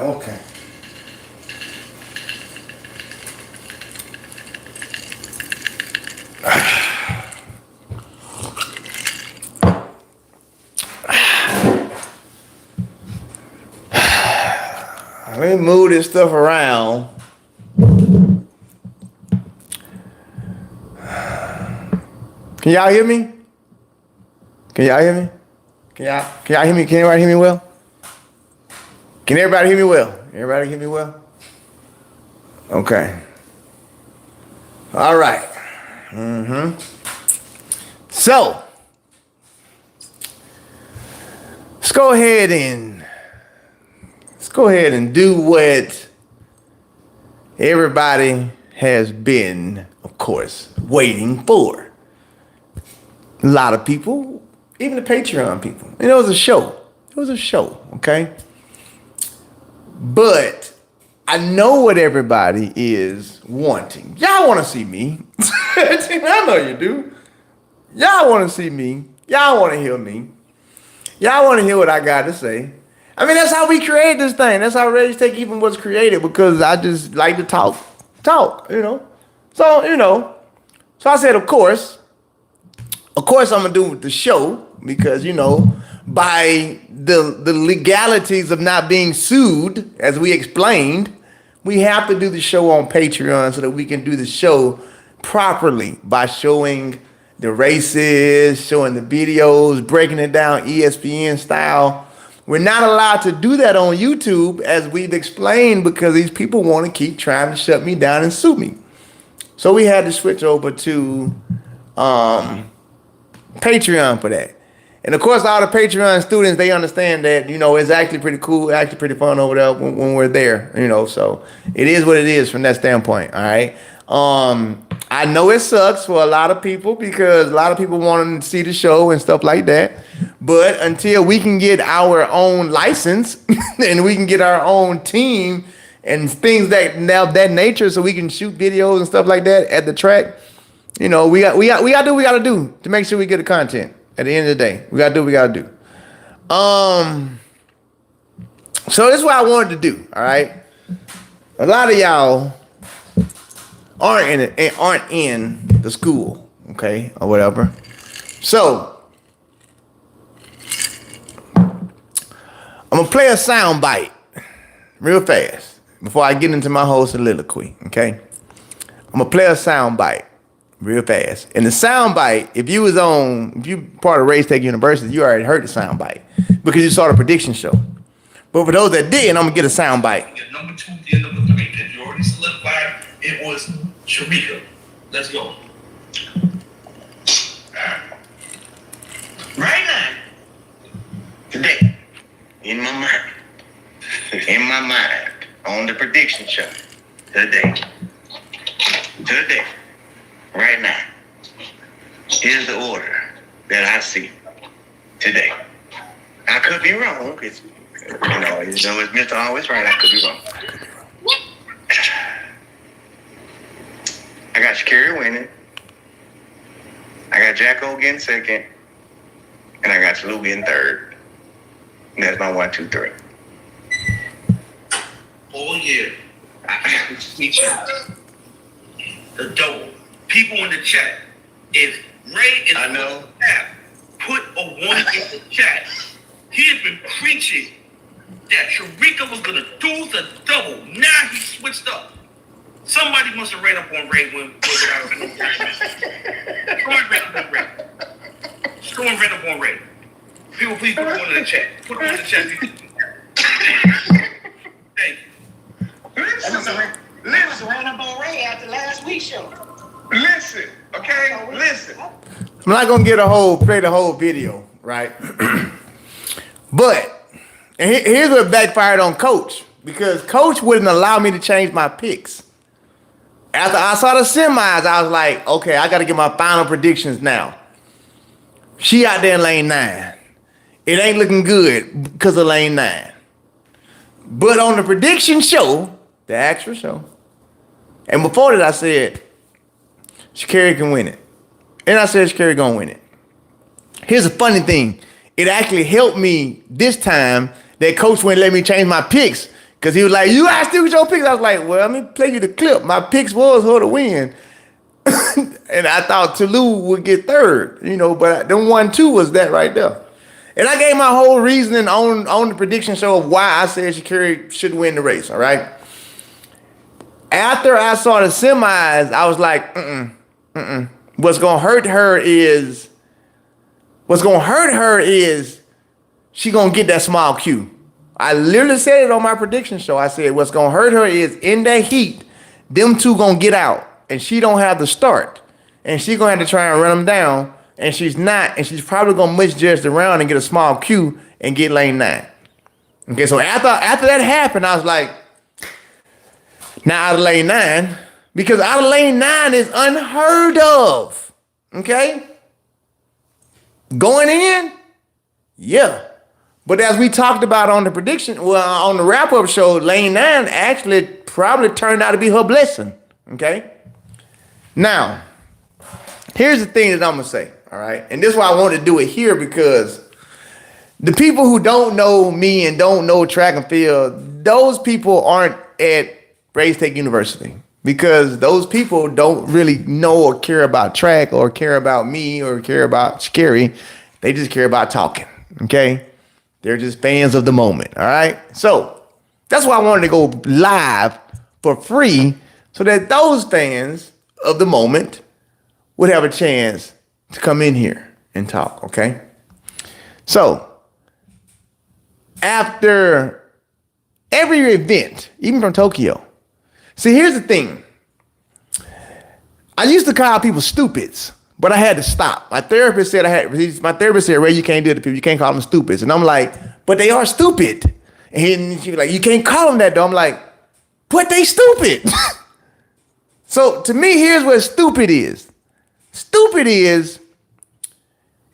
Okay. Let me move this stuff around. Can y'all hear me? Can y'all hear me? Can y'all hear me? Can everybody hear me well? Can everybody hear me well? Everybody hear me well? Okay. All right. So, let's go ahead and do what everybody has been, of course, waiting for. A lot of people, even the Patreon people. And it was a show. It was a show, okay? But I know what everybody is wanting. Y'all want to see me. I know you do. Y'all want to see me. Y'all want to hear me. Y'all want to hear what I got to say. I mean, that's how we create this thing. That's how RaesTake even was created, because I just like to talk, you know. So I said, of course I'm going to do the show because, by the legalities of not being sued, as we explained, we have to do the show on Patreon so that we can do the show properly by showing the races, showing the videos, breaking it down ESPN style. We're not allowed to do that on YouTube, as we've explained, because these people want to keep trying to shut me down and sue me. So we had to switch over to Patreon for that. And of course, all the Patreon students, they understand that, it's actually pretty cool, actually pretty fun over there when we're there, so it is what it is from that standpoint, all right? I know it sucks for a lot of people because a lot of people want to see the show and stuff like that. But until we can get our own license and we can get our own team and things that nature, so we can shoot videos and stuff like that at the track, we got to do what we got to do to make sure we get the content. At the end of the day, we got to do what we got to do. So this is what I wanted to do. All right, a lot of y'all aren't in the school, okay, or whatever. So I'm gonna play a sound bite real fast before I get into my whole soliloquy. Okay, I'm gonna play a sound bite real fast. And the sound bite, if you part of RaesTake University, you already heard the sound bite because you saw the prediction show. But for those that didn't, I'm gonna get a sound bite. Number 2, then number 3, because you already solidified it was Sharika. Let's go. Right now, today, in my mind, on the prediction show, today, right now, is the order that I see today. I could be wrong, because, it's Mr. Always Right, I could be wrong. I got Sha'Carri winning. I got Jacko getting second. And I got Lou getting third. And that's my 1, 2, 3. All year, I can teach you the double. People in the chat, if Ray is on the app, put a 1 in the chat. He has been preaching that Sharika was going to do the double. Now he switched up. Somebody must have ran up on Ray when without an encouragement. Someone ran up on Ray. People, please put 1 in the chat. Put 1 in the chat. Thank you. Listen, ran up on Ray after last week's show. Listen, okay? Listen. I'm not gonna play the whole video, right? But here's what backfired on Coach, because Coach wouldn't allow me to change my picks. After I saw the semis, I was like, okay, I got to get my final predictions now. She out there in lane 9. It ain't looking good because of lane 9. But on the prediction show, the actual show, and before that I said, Sha'Carri can win it. And I said Sha'Carri gonna win it. Here's the funny thing. It actually helped me this time that Coach wouldn't let me change my picks, Because he was like, you gotta stick with your picks. I was like, well, let me play you the clip. My picks was her to win. And I thought Toulouse would get third, but them 1-2 was that right there. And I gave my whole reasoning on the prediction show of why I said Sha'Carri should win the race, all right? After I saw the semis, I was like, What's gonna hurt her is she gonna get that small Q. I literally said it on my prediction show. I said what's gonna hurt her is in that heat, them two gonna get out, and she don't have the start, and she gonna have to try and run them down, and she's not, and she's probably gonna misjudge the round and get a small Q and get lane 9. Okay, so after that happened, I was like, now out of lane 9, because out of lane 9 is unheard of. Okay? Going in, yeah. But as we talked about on the on the wrap-up show, lane 9 actually probably turned out to be her blessing. Okay? Now, here's the thing that I'm going to say, all right? And this is why I wanted to do it here, because the people who don't know me and don't know track and field, those people aren't at RaesTake University, because those people don't really know or care about track or care about me or care about Sha'Carri. They just care about talking, okay? They're just fans of the moment, all right? So that's why I wanted to go live for free, so that those fans of the moment would have a chance to come in here and talk, okay? So after every event, even from Tokyo, see, here's the thing. I used to call people stupids, but I had to stop. My therapist said, Ray, you can't do it to people. You can't call them stupids. And I'm like, but they are stupid. And she was like, you can't call them that, though. I'm like, but they stupid. So to me, here's what stupid is. Stupid is,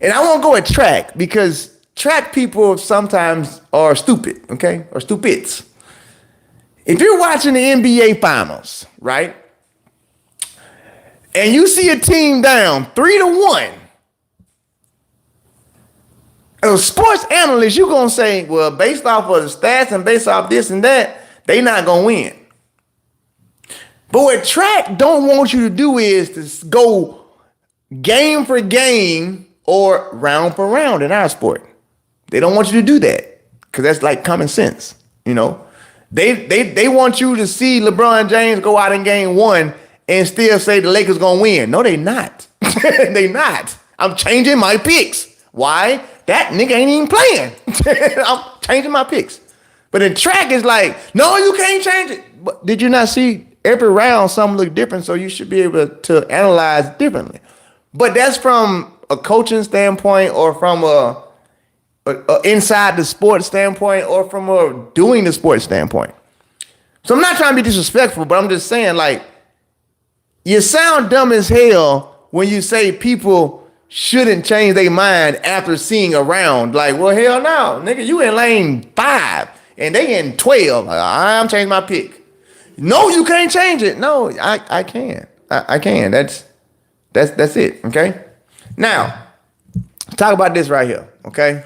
and I won't go at track, because track people sometimes are stupid, okay? Or stupids. If you're watching the NBA finals, right? And you see a team down 3-1, as a sports analyst, you're going to say, well, based off of the stats and based off this and that, they not going to win. But what track don't want you to do is to go game for game or round for round in our sport. They don't want you to do that, because that's like common sense, They want you to see LeBron James go out in game 1 and still say the Lakers gonna win. No, they not. They not. I'm changing my picks. Why? That nigga ain't even playing. I'm changing my picks. But in track, it's like, no, you can't change it. But did you not see every round something look different? So you should be able to analyze differently. But that's from a coaching standpoint, or from a inside the sports standpoint, or from a doing the sports standpoint. So I'm not trying to be disrespectful, but I'm just saying, like, you sound dumb as hell when you say people shouldn't change their mind after seeing a round. Like, well, hell no, nigga, you in lane 5 and they in 12. Like, I'm changing my pick. No, you can't change it. No, I can. I can. That's it. Okay. Now, talk about this right here. Okay.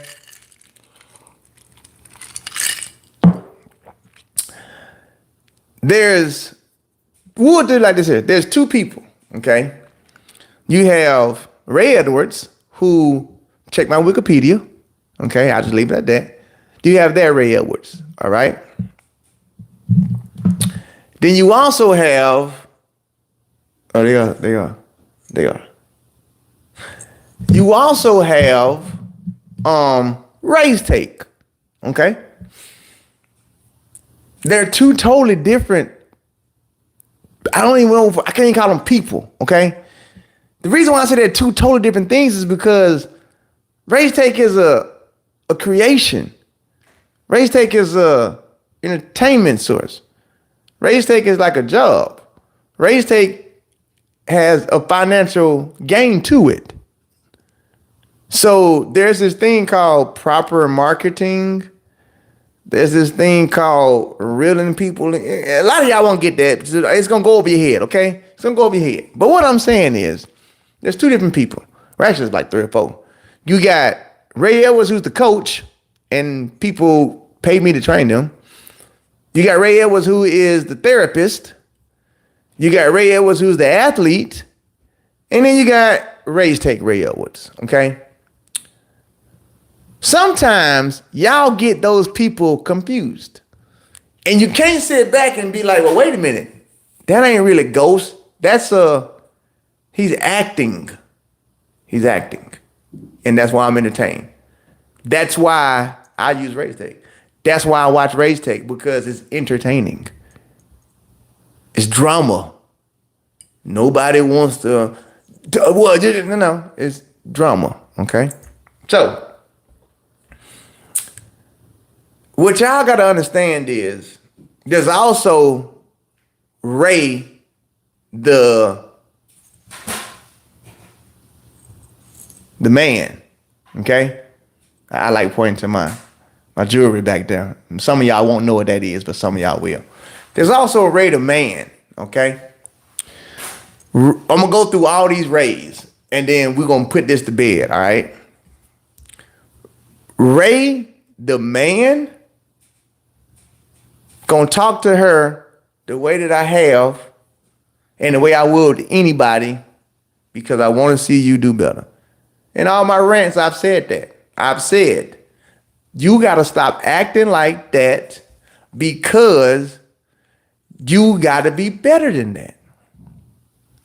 We'll do it like this here. There's two people, okay? You have Ray Edwards, who, check my Wikipedia, okay? I'll just leave it at that. You have that Ray Edwards, all right? Then you also have, they are. You also have RaesTake, okay? They're two totally different. I can't even call them people, okay? The reason why I say they're two totally different things is because RaesTake is a creation. RaesTake is a entertainment source. RaesTake is like a job. RaesTake has a financial gain to it. So there's this thing called proper marketing. There's this thing called reeling people. A lot of y'all won't get that. It's going to go over your head, okay? It's going to go over your head. But what I'm saying is, there's two different people. Or actually, it's like 3 or 4. You got Ray Edwards, who's the coach, and people pay me to train them. You got Ray Edwards, who is the therapist. You got Ray Edwards, who's the athlete. And then you got RaesTake Ray Edwards, okay? Sometimes y'all get those people confused. And you can't sit back and be like, well, wait a minute. That ain't really Ghost. He's acting. He's acting. And that's why I'm entertained. That's why I use RaesTake. That's why I watch RaesTake, because it's entertaining. It's drama. Nobody wants to, no, it's drama, okay? So, what y'all got to understand is there's also Ray, the man, okay? I like pointing to my jewelry back there. Some of y'all won't know what that is, but some of y'all will. There's also Ray the man, okay? I'm going to go through all these Rays, and then we're going to put this to bed, all right? Ray the man, going to talk to her the way that I have and the way I would anybody, because I want to see you do better. In all my rants, I've said that. I've said, you got to stop acting like that, because you got to be better than that.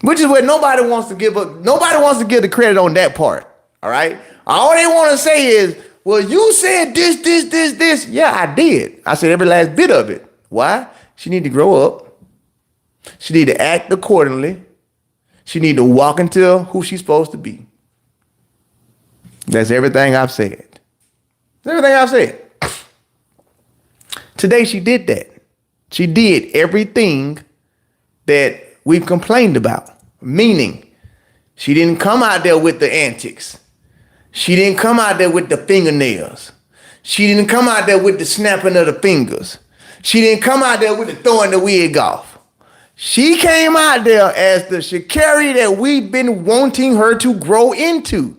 Which is what nobody wants to give up. Nobody wants to give the credit on that part. All right. All they want to say is, well, you said this. Yeah, I did. I said every last bit of it. Why? She need to grow up. She need to act accordingly. She need to walk into who she's supposed to be. That's everything I've said. That's everything I've said. Today she did that. She did everything that we've complained about. Meaning, she didn't come out there with the antics. She didn't come out there with the fingernails. She didn't come out there with the snapping of the fingers. She didn't come out there with the throwing the wig off. She came out there as the Sha'Carri that we've been wanting her to grow into.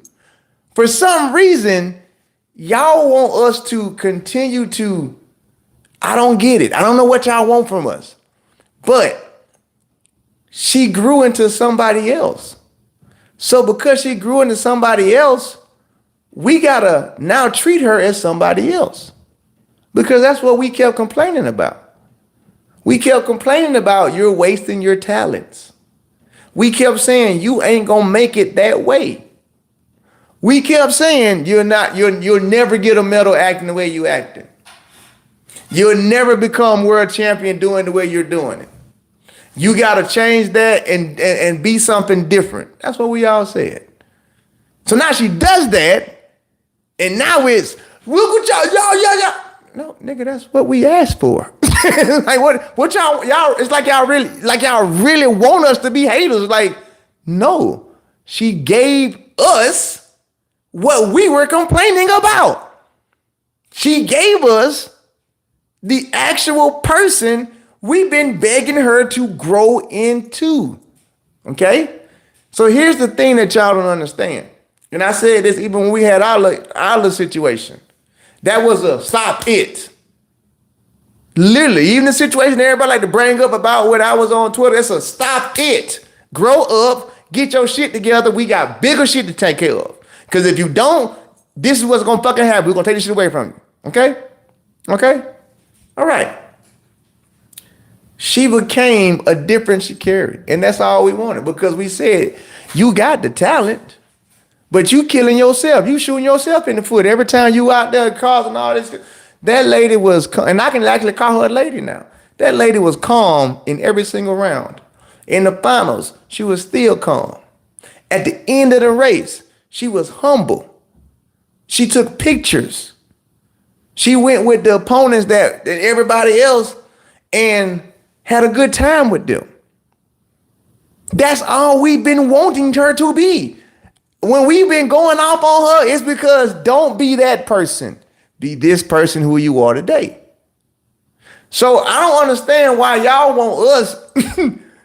For some reason, y'all want us to continue to, I don't get it. I don't know what y'all want from us. But she grew into somebody else. So because she grew into somebody else, we gotta now treat her as somebody else. Because that's what we kept complaining about. We kept complaining about you're wasting your talents. We kept saying you ain't gonna make it that way. We kept saying you'll never get a medal acting the way you acting. You'll never become world champion doing the way you're doing it. You got to change that and be something different. That's what we all said. So now she does that, and now it's, look what y'all. No, nigga, that's what we asked for. Like what y'all, it's like y'all really want us to be haters. Like, no, she gave us what we were complaining about. She gave us the actual person we've been begging her to grow into. Okay? So here's the thing that y'all don't understand. And I said this even when we had our little situation. That was a stop it. Literally, even the situation everybody like to bring up about what I was on Twitter, it's a stop it. Grow up, get your shit together. We got bigger shit to take care of. Because if you don't, this is what's going to fucking happen. We're going to take this shit away from you. Okay? Okay? All right. She became a different Sha'Carri. And that's all we wanted, because we said, you got the talent, but you killing yourself. You shooting yourself in the foot every time you out there causing all this. That lady was, and I can actually call her a lady now. That lady was calm in every single round. In the finals, she was still calm. At the end of the race, she was humble. She took pictures. She went with the opponents that everybody else and had a good time with them. That's all we've been wanting her to be. When we've been going off on her, it's because don't be that person. Be this person who you are today. So I don't understand why y'all want us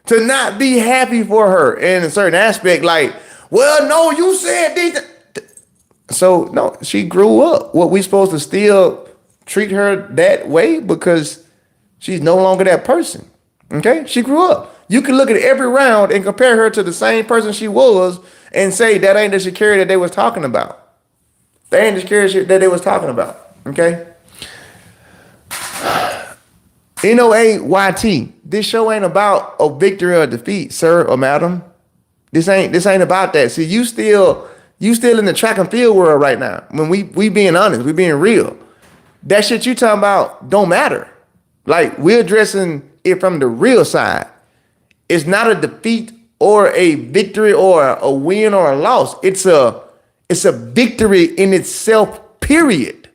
to not be happy for her in a certain aspect. Like, well, no, you said this. So no, she grew up. What, we supposed to still treat her that way because She's no longer that person. Okay? She grew up. You can look at every round and compare her to the same person she was and say that ain't the Sha'Carri that they was talking about. That ain't the Sha'Carri that they was talking about. Okay? NOAYT. This show ain't about a victory or a defeat, sir or madam. This ain't about that. See, you still in the track and field world right now. When we being honest, we being real. That shit you talking about don't matter. Like, we're addressing it from the real side. It's not a defeat or a victory or a win or a loss. It's a victory in itself, period.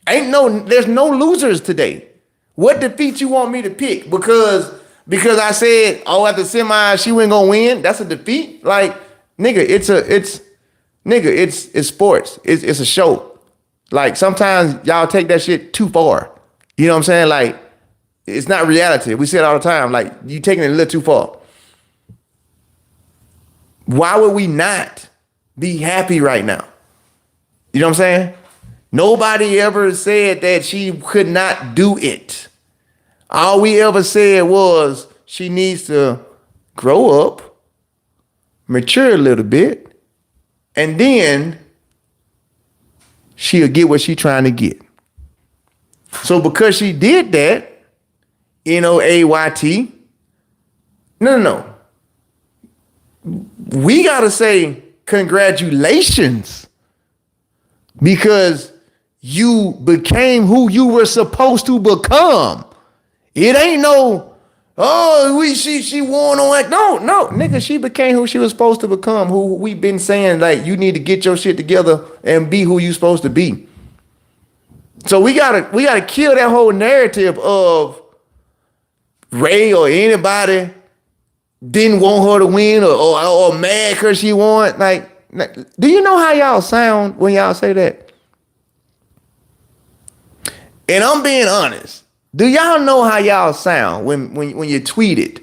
There's no losers today. What defeat you want me to pick? Because I said, after semi, she wasn't gonna win. That's a defeat. Like, nigga, it's sports. It's a show. Like, sometimes y'all take that shit too far. You know what I'm saying? Like, it's not reality. We say it all the time. Like, you taking it a little too far. Why would we not be happy right now? You know what I'm saying? Nobody ever said that she could not do it. All we ever said was she needs to grow up, mature a little bit, and then she'll get what she's trying to get. So because she did that, NOAYT, no. We gotta say congratulations because you became who you were supposed to become. It ain't no, she won on that. No, nigga, she became who she was supposed to become, who we've been saying, like, you need to get your shit together and be who you supposed to be. So we gotta kill that whole narrative of Ray or anybody didn't want her to win or mad because she won. Like, do you know how y'all sound when y'all say that? And I'm being honest. Do y'all know how y'all sound when you tweet it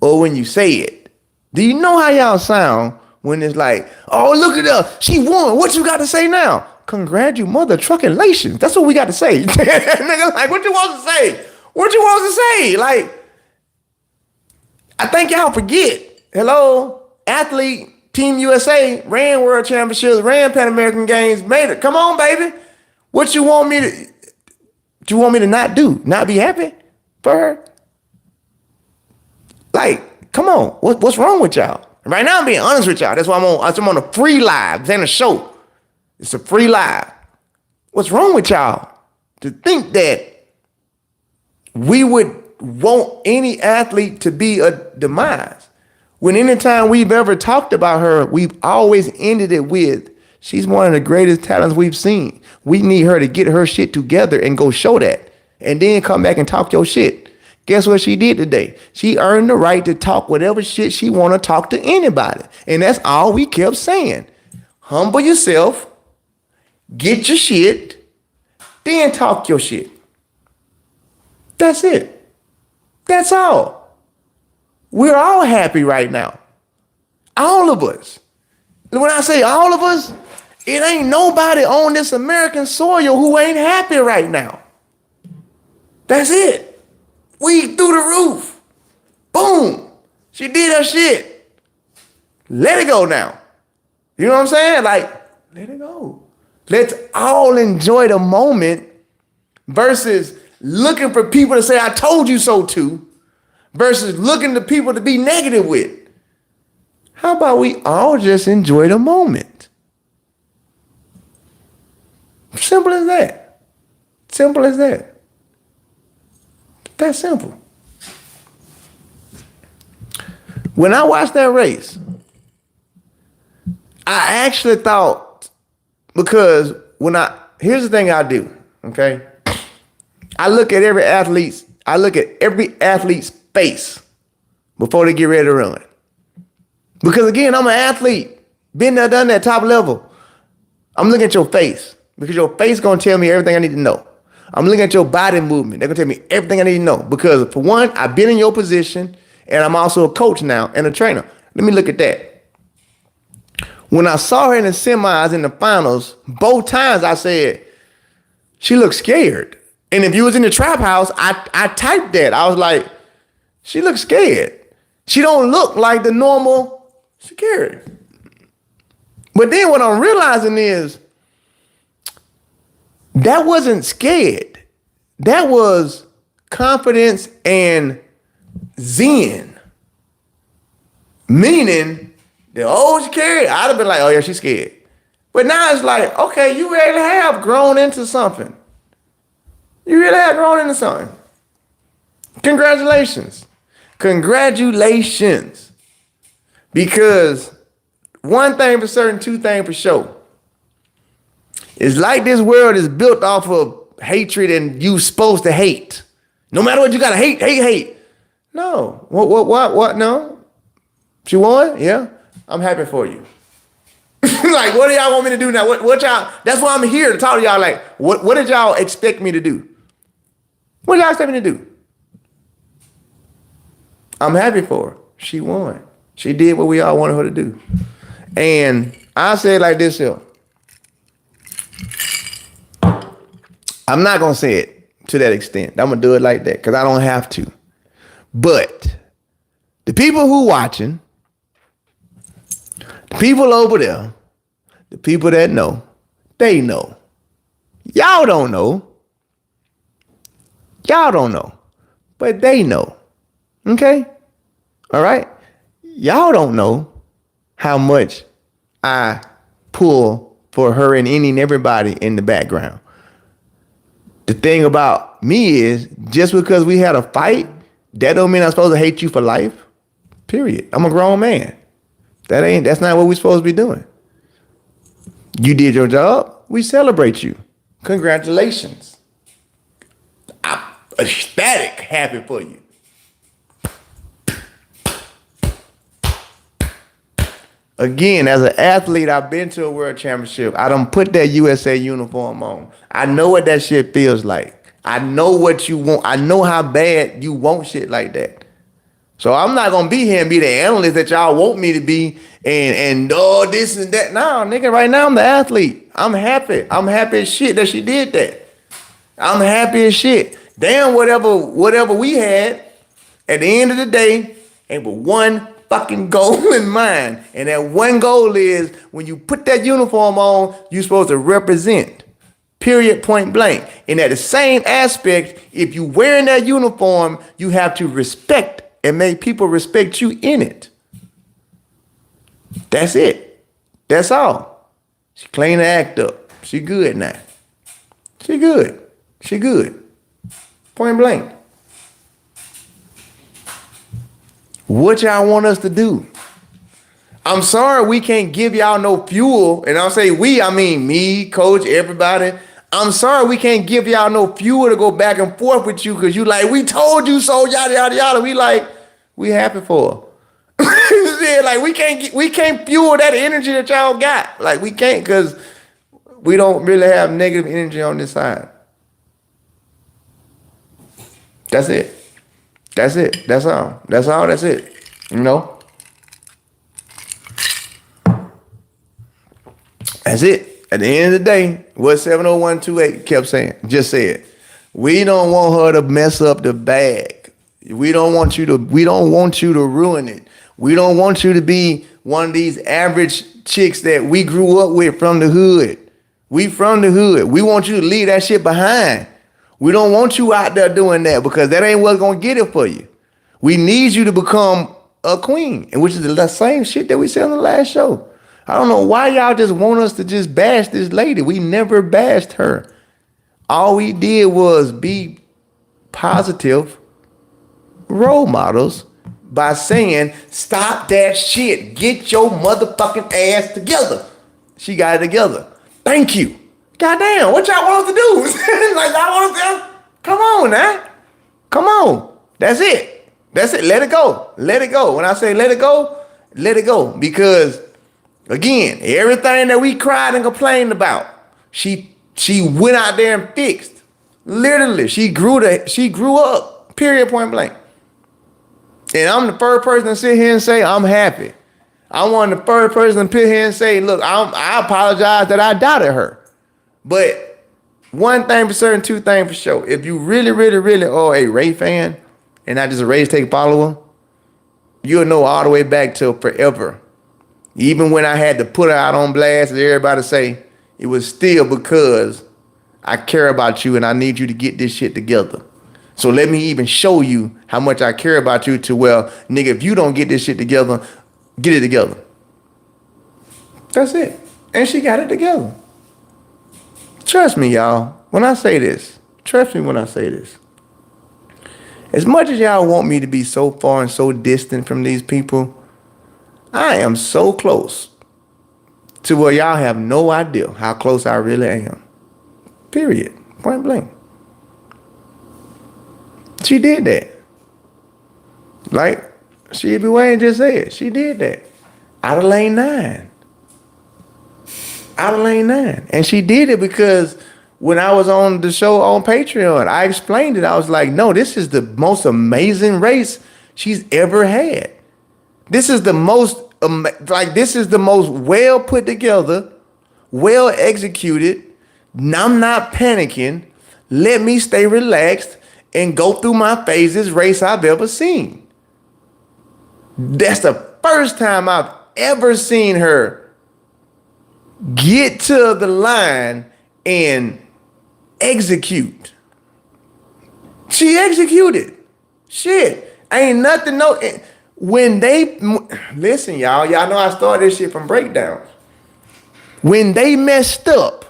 or when you say it? Do you know how y'all sound when it's like, oh, look at her, she won. What you got to say now? Congratulations. That's what we got to say. Nigga, like, what you want to say? What you want to say? Like, I think y'all forget. Hello, athlete, Team USA, ran World Championships, ran Pan American Games, made it. Come on, baby. What you want me to not do? Not be happy for her? Like, come on. What's wrong with y'all? Right now, I'm being honest with y'all. That's why I'm on a free live. This ain't a show. It's a free live. What's wrong with y'all to think that we would want any athlete to be a demise? When anytime we've ever talked about her, we've always ended it with, she's one of the greatest talents we've seen. We need her to get her shit together and go show that. And then come back and talk your shit. Guess what she did today? She earned the right to talk whatever shit she want to talk to anybody. And that's all we kept saying. Humble yourself. Get your shit, then talk your shit. That's it. That's all. We're all happy right now. All of us. When I say all of us, it ain't nobody on this American soil who ain't happy right now. That's it. We through the roof. Boom. She did her shit. Let it go now. You know what I'm saying? Like, let it go. Let's all enjoy the moment versus looking for people to say, I told you so to, versus looking to people to be negative with. How about we all just enjoy the moment? Simple as that. Simple as that. That's simple. When I watched that race, I actually thought, because here's the thing I do, okay? I look at every athlete's face before they get ready to run. Because again, I'm an athlete, been there, done that, top level. I'm looking at your face because your face gonna tell me everything I need to know. I'm looking at your body movement. They're gonna tell me everything I need to know. Because for one, I've been in your position and I'm also a coach now and a trainer. Let me look at that. When I saw her in the semis, in the finals, both times I said, she looked scared. And if you was in the trap house, I typed that. I was like, she looks scared. She don't look like the normal Sha'Carri. But then what I'm realizing is that wasn't scared. That was confidence and zen. Meaning, the old Sha'Carri, I'd have been like, oh yeah, she's scared. But now it's like, okay, you really have grown into something. You really have grown into something. Congratulations. Congratulations. Because one thing for certain, two things for sure. It's like this world is built off of hatred and you supposed to hate. No matter what, you gotta hate. No. What? No. She won? Yeah. I'm happy for you. Like, what do y'all want me to do now? What y'all, that's why I'm here to talk to y'all. Like, what did y'all expect me to do? What did y'all expect me to do? I'm happy for her. She won. She did what we all wanted her to do. And I say it like this here. I'm not going to say it to that extent. I'm going to do it like that because I don't have to. But the people who watching, the people over there, the people that know, they know. Y'all don't know. Y'all don't know. But they know. Okay? All right? Y'all don't know how much I pull for her and any and everybody in the background. The thing about me is, just because we had a fight, that don't mean I'm supposed to hate you for life. Period. I'm a grown man. That's not what we're supposed to be doing. You did your job. We celebrate you. Congratulations. I'm ecstatic, happy for you. Again, as an athlete, I've been to a world championship. I done put that USA uniform on. I know what that shit feels like. I know what you want. I know how bad you want shit like that. So I'm not gonna be here and be the analyst that y'all want me to be and this and that. No, nigga, right now I'm the athlete. I'm happy. I'm happy as shit that she did that. I'm happy as shit. Damn, whatever we had, at the end of the day, ain't but one fucking goal in mind. And that one goal is when you put that uniform on, you're supposed to represent. Period, point blank. And at the same aspect, if you wearing that uniform, you have to respect and make people respect you in it. That's it. That's all. She clean the act up. She good now. She good. She good. Point blank. What y'all want us to do? I'm sorry we can't give y'all no fuel. And I'll say we, I mean me, coach, everybody. I'm sorry we can't give y'all no fuel to go back and forth with you because you like, we told you so, yada, yada, yada. We like, we happy for her. Yeah, like we can't fuel that energy that y'all got. Like we can't because we don't really have negative energy on this side. That's it. That's it. That's all. That's all. That's it. You know? That's it. At the end of the day, what 70128 kept saying, just said, we don't want her to mess up the bag. We don't want you to ruin it. We don't want you to be one of these average chicks that we grew up with from the hood. We from the hood. We want you to leave that shit behind. We don't want you out there doing that because that ain't what's gonna get it for you. We need you to become a queen, and which is the same shit that we said on the last show. I don't know why y'all just want us to just bash this lady. We never bashed her. All we did was be positive role models by saying, stop that shit. Get your motherfucking ass together. She got it together. Thank you. Goddamn, what y'all want us to do? Like, y'all want us to, come on now. Come on. That's it. That's it. Let it go. Let it go. When I say let it go. Because, again, everything that we cried and complained about, she went out there and fixed. Literally, she grew up. Period, point blank. And I'm the first person to sit here and say, I'm happy. I'm one of the first person to sit here and say, look, I apologize that I doubted her. But One thing for certain, two things for sure. If you really, really, really are a Ray fan and not just a RaesTake follower, you'll know all the way back till forever. Even when I had to put her out on blast and everybody say, it was still because I care about you and I need you to get this shit together. So let me even show you how much I care about you to, well, nigga, if you don't get this shit together, get it together. That's it. And she got it together. Trust me, y'all, when I say this. Trust me when I say this. As much as y'all want me to be so far and so distant from these people, I am so close to where y'all have no idea how close I really am. Period. Point blank. She did that. Like Sheba Wayne just said, she did that. Out of lane 9. Out of lane 9. And she did it because when I was on the show on Patreon, I explained it. I was like, no, this is the most amazing race she's ever had. This is the most, this is the most well put together, well executed. I'm not panicking. Let me stay relaxed and go through my phases race I've ever seen. That's the first time I've ever seen her get to the line and execute. She executed. Shit. Ain't nothing, no. When they, listen, y'all know I started this shit from breakdowns. When they messed up,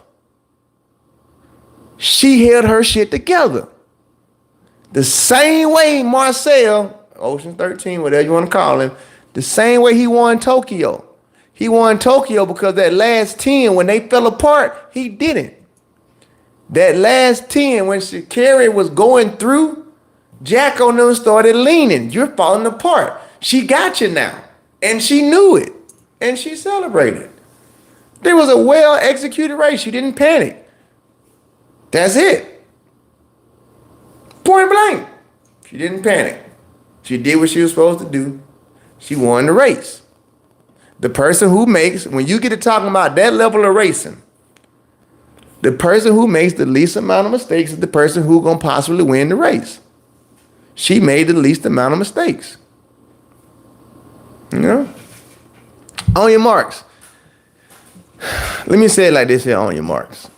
she held her shit together. The same way Marcel, Ocean 13, whatever you want to call him, the same way he won Tokyo. He won Tokyo because that last 10, when they fell apart, he didn't. That last 10, when Sha'Carri was going through, Jack on them started leaning. You're falling apart. She got you now. And she knew it. And she celebrated. There was a well-executed race. She didn't panic. That's it. Point blank. She didn't panic. She did what she was supposed to do. She won the race. The person who makes, when you get to talking about that level of racing, the person who makes the least amount of mistakes is the person who's going to possibly win the race. She made the least amount of mistakes. You know? On your marks. Let me say it like this here, on your marks.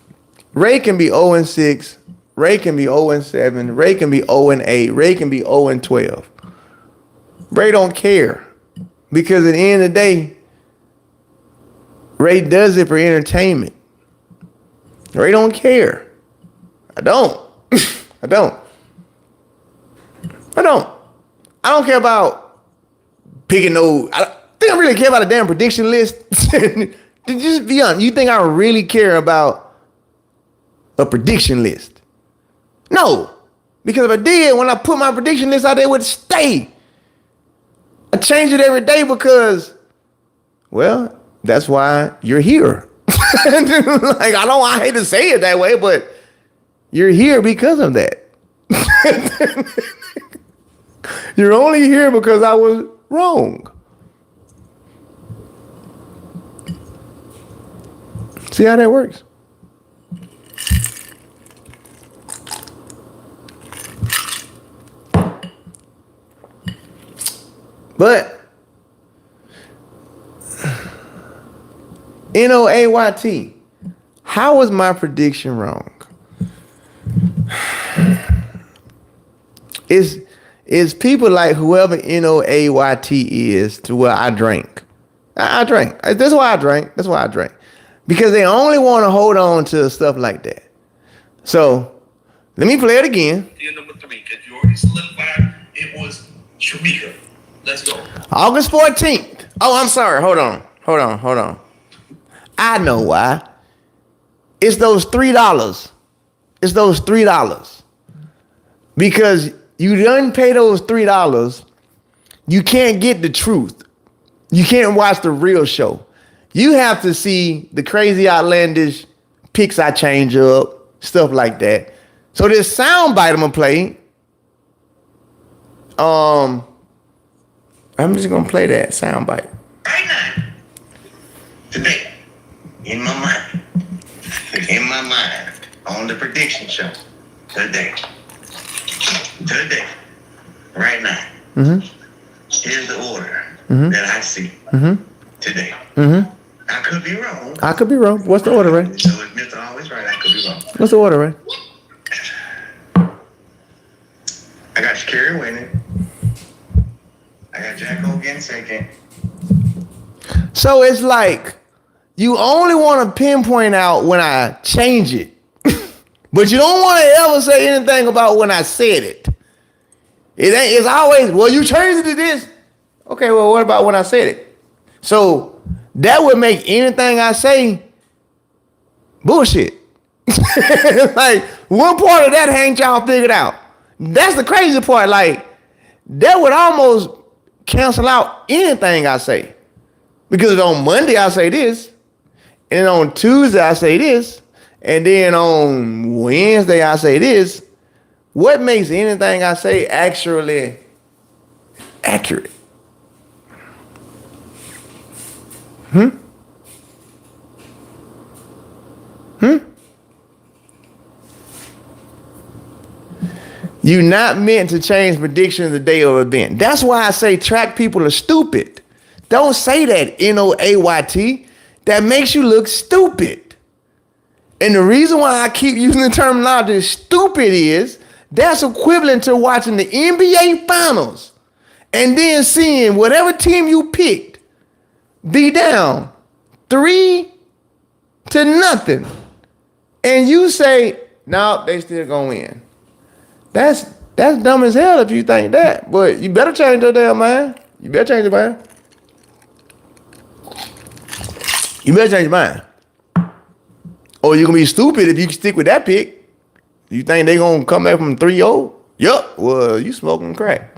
Ray can be 0-6. Ray can be 0-7. Ray can be 0-8. Ray can be 0-12. Ray don't care. Because at the end of the day, Ray does it for entertainment. Ray don't care. I don't. I don't. I don't care about picking no. I think I really care about a damn prediction list. Just be honest. You think I really care about a prediction list? No. Because if I did, when I put my prediction list out there, it would stay. I change it every day because, well, that's why you're here. Like, I hate to say it that way, but you're here because of that. You're only here because I was wrong. See how that works? But NOAYT, how was my prediction wrong? Is people like whoever NOAYT is to where I drank. I drank. That's why I drank. That's why I drank. Because they only want to hold on to stuff like that. So let me play it again. Number 3, because you already solidified it was Sharika. Let's go. August 14th. Oh, I'm sorry. Hold on. I know why. It's those $3. It's those $3. Because you done pay those $3, you can't get the truth. You can't watch the real show. You have to see the crazy outlandish picks I change up, stuff like that. So this soundbite I'm gonna play. I'm just gonna play that soundbite. Right now, today, in my mind, on the prediction show today, right now. Here's the order that I see today. I could be wrong. I could be wrong. What's the order, Ray? So if Mr. Always right, I could be wrong. What's the order, Ray? I got Sha'Carri winning. I got Jacko getting second. So it's like you only want to pinpoint out when I change it, but you don't want to ever say anything about when I said it. It's always, well, you changed it to this. Okay, well, what about when I said it? So that would make anything I say bullshit. Like, one part of that ain't y'all figured out. That's the crazy part. Like, that would almost cancel out anything I say. Because on Monday I say this, and on Tuesday I say this, and then on Wednesday I say this. What makes anything I say actually accurate? You're not meant to change predictions the day of an event. That's why I say track people are stupid. Don't say that, N-O-A-Y-T. That makes you look stupid. And the reason why I keep using the terminology stupid is that's equivalent to watching the NBA Finals and then seeing whatever team you picked be down 3-0. And you say, no, they still gonna win. That's dumb as hell if you think that. But you better change your damn mind. You better change your mind. You better change your mind. Or you're gonna be stupid if you stick with that pick. You think they gonna come back from 3-0? Yup. Well, you smoking crack.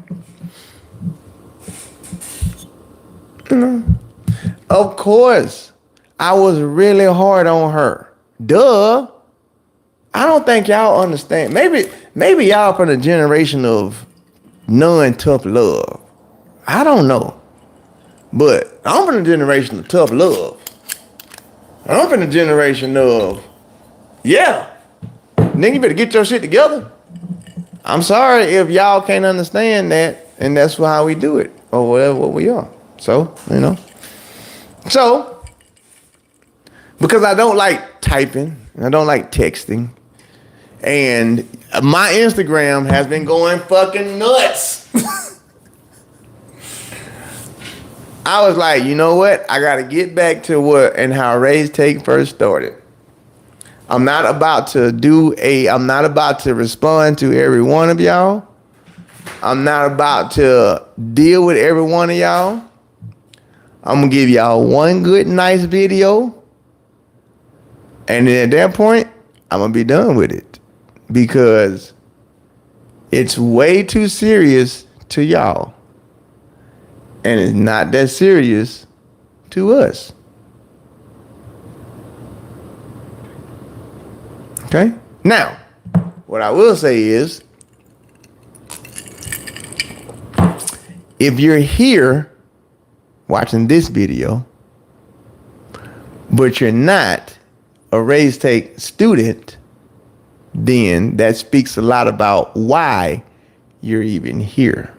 You know. Of course, I was really hard on her. Duh. I don't think y'all understand. Maybe y'all from the generation of non-tough love. I don't know. But I'm from the generation of tough love. I'm from the generation of, yeah, nigga, you better get your shit together. I'm sorry if y'all can't understand that, and that's how we do it, or whatever what we are. So, you know. So, because I don't like typing, I don't like texting, and my Instagram has been going fucking nuts. I was like, you know what? I got to get back to what and how RaesTake first started. I'm not about to respond to every one of y'all. I'm not about to deal with every one of y'all. I'm going to give y'all one good, nice video. And then at that point, I'm going to be done with it. Because it's way too serious to y'all. And it's not that serious to us. Okay? Now, what I will say is, if you're here watching this video, but you're not a RaesTake student, then that speaks a lot about why you're even here.